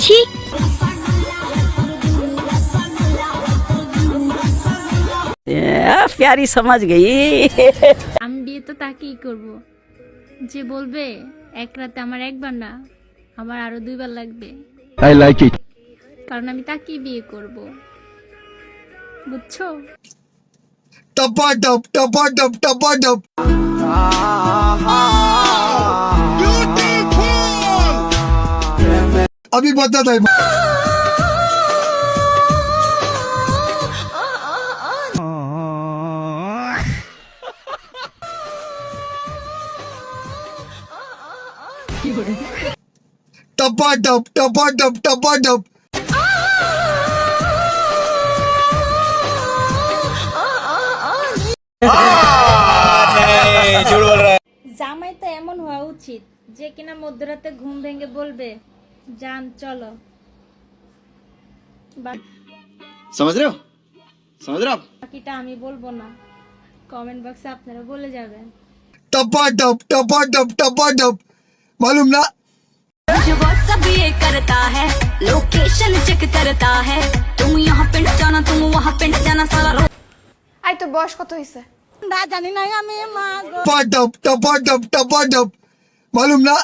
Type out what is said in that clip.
ছি। प्यारी समझ गई। আমি বিয়ে তো তাকেই করব যে বলবে এক রাতে আমার একবার না, আমার আরো 2বার লাগবে। I like it. কারণ আমি তাকেই বিয়ে করব, বুঝছো? टपाटप टपाटप टपाटप अभी बताता है टपाटप टपाटप टपाटप জামাই তো এমন হওয়া উচিত যে কিনা মধ্যরাতে ঘুম ভেঙে বলবে জান চলো। समझ रहे हो বাকিটা আমি বলবো না, কমেন্ট বক্সে আপনারা বলে যাবেন। टपाटप टपाटप टपाटप मालूम ना जो व्हाट्सएप ये करता है, लोकेशन चेक करता है, तुम यहाँ पिंड जाना तुम वहाँ पिंड जाना सारा। আই তোর বয়স কত হয়েছে? टपाटप टपाटप टपाटप मालूम ना